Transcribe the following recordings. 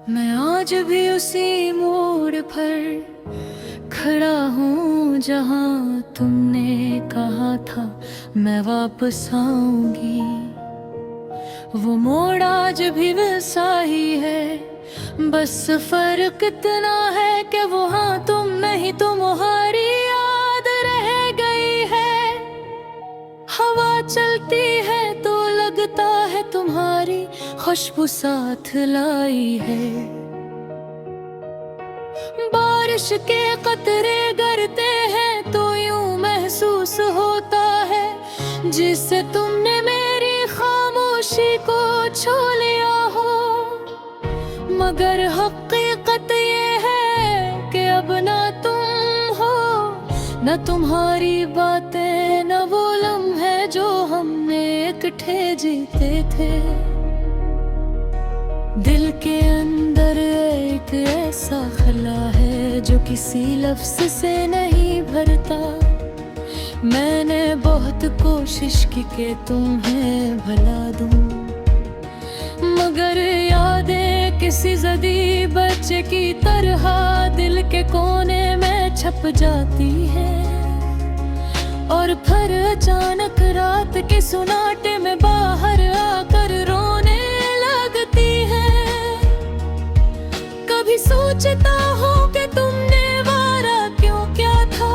मैं आज भी उसी मोड़ पर खड़ा हूँ जहाँ तुमने कहा था मैं वापस आऊंगी। वो मोड़ आज भी वैसा ही है, बस फर्क इतना है कि वो हाँ तुम नहीं, तुम्हारी याद रह गई है। हवा चलती है तो लगता है तुम्हारी खुशबू साथ लाई है। बारिश के कतरे गिरते हैं तो यूं महसूस होता है जिससे तुमने मेरी खामोशी को छू लिया हो। मगर हकीकत ये है कि अब ना तुम हो, न तुम्हारी बातें, न वो लम्हे जो हमने इकट्ठे जीते थे। दिल के अंदर एक ऐसा खला है जो किसी लफ्ज से नहीं भरता। मैंने बहुत कोशिश की कि तुम्हें भुला दूं, मगर यादें किसी जदी बच्चे की तरह दिल के कोने में छप जाती है। और फिर अचानक रात के सुनाटे में बाहर आकर रोने लगती है। कभी सोचता हूँ कि तुमने वारा क्यों क्या था,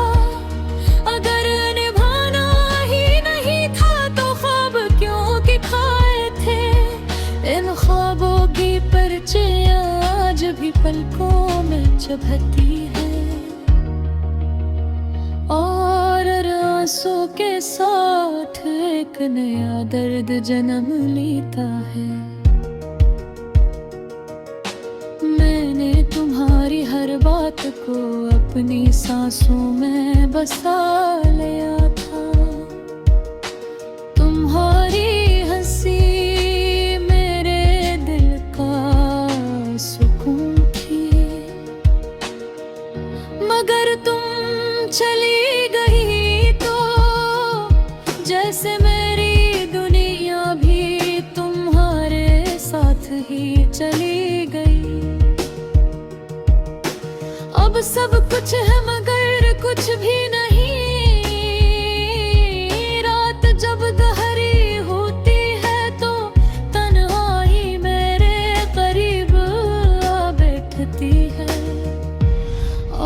अगर निभाना ही नहीं था तो ख्वाब क्यों कि खाए थे। इन ख्वाबों की पर्चियां आज भी पलकों में चुभती है और आंसू के साथ एक नया दर्द जन्म लेता है। मैंने तुम्हारी हर बात को अपनी सांसों में बसा लिया था। तुम्हारी हंसी मेरे दिल का सुकून थी, मगर तुम चली गई तो जैसे मेरी दुनिया भी तुम्हारे साथ ही चली गई। अब सब कुछ है मगर कुछ भी नहीं। रात जब गहरी होती है तो तन्हाई मेरे करीब आ बैठती है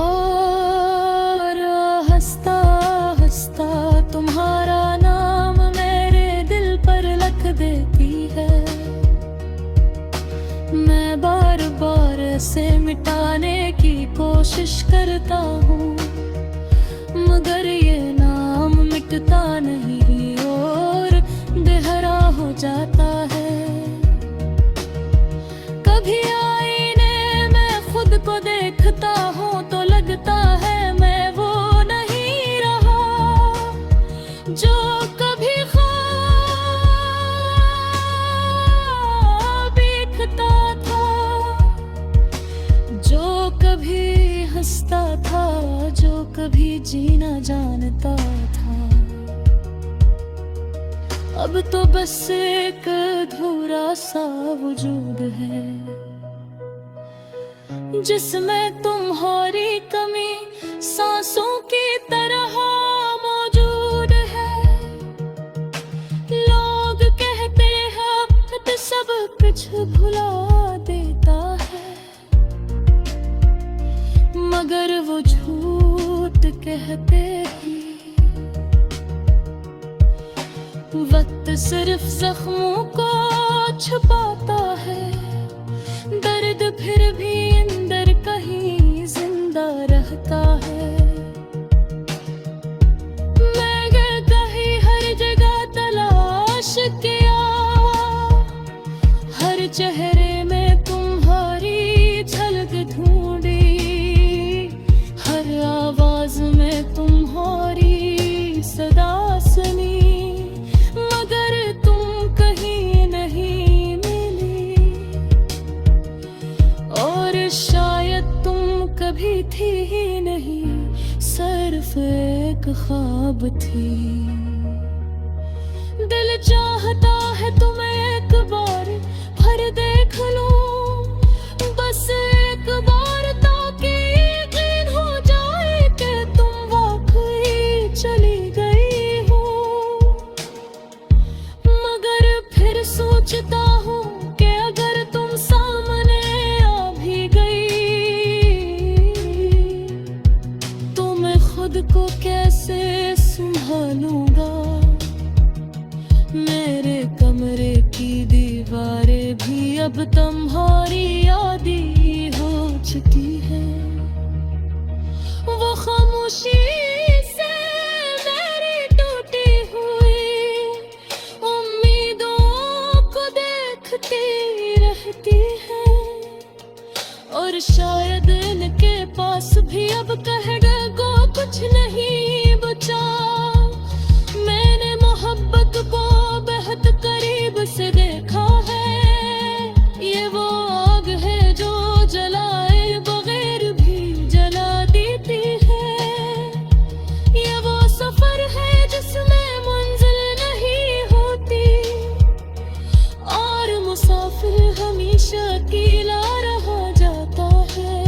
और हंसता हंसता तुम्हारा नाम मेरे दिल पर लिख देती है। मैं बार बार इसे मिटाने की कोशिश करता हूँ, मगर ये नाम मिटता नहीं और गहरा हो जाता है। कभी आईने में खुद को देखता हूँ तो लगता है मैं वो नहीं रहा जो कभी कभी हंसता था, जो कभी जीना जानता था। अब तो बस एक अधूरा सा वजूद है जिसमें तुम्हारी कमी सांसों की तरह मौजूद है। लोग कहते हैं वक्त सब कुछ भुला देता है, मगर वो झूठ कहते ही। वक्त सिर्फ जख्मों को छुपाता है, दर्द फिर भी अंदर कहीं जिंदा रहता है। मैंने कहीं हर जगह तलाश किया, हर चेहरे में तुम्हारी झलक ढूंढी, आवाज में तुम्हारी सदा सुनी, मगर तुम कहीं नहीं मिली और शायद तुम कभी थी ही नहीं, सिर्फ एक ख्वाब थी। दिल चाहता है तुम्हें एक बार फिर देख लूं, बस अब तुम्हारी यादी हो चुकी है। वो खामोशी से मेरी टूटी हुई उम्मीदों को देखती रहती है। और शायद इनके पास भी अब कहने को कुछ नहीं बचा। मैंने मोहब्बत को बेहद करीब से देखा है। ये वो आग है जो जलाए बगैर भी जला देती है। ये वो सफर है जिसमें मंजिल नहीं होती और मुसाफिर हमेशा अकेला रहा जाता है।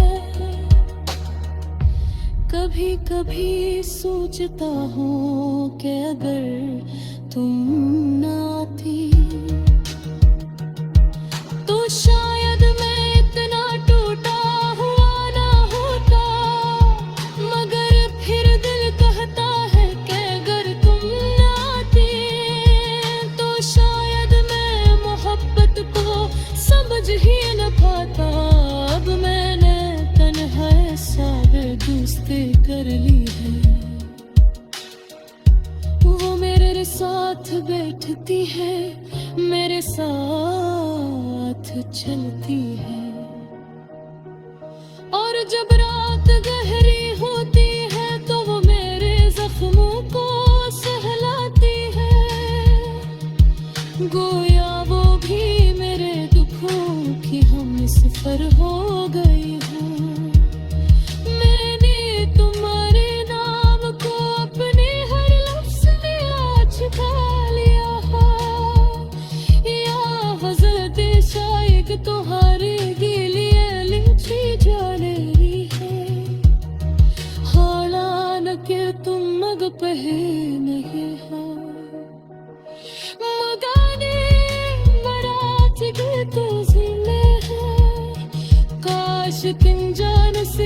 कभी कभी सोचता हूँ कि अगर तुम ना आती तो शायद मैं इतना टूटा हुआ ना होता। मगर फिर दिल कहता है कि अगर तुम ना आती तो शायद मैं मोहब्बत को समझ ही न पाता। अब मैंने तन्हाई साबिर दोस्ती कर ली है। वो मेरे साथ बैठती है, मेरे साथ चलती है। और जब रात गहरी होती है तो वो मेरे जख्मों को सहलाती है। गोया वो भी मेरे दुखों की हम सफर हो गई हूँ। मैंने तुम्हारे नाम को अपने हर लफ्ज़ में आज छुपा लिया है। या हज़रत शाइक तुम्हारे लिए लिखी जाने रही है। हालांकि तुम मग पहे नहीं हो मगाने मराठी के तो जिले हैं। काश किन जान से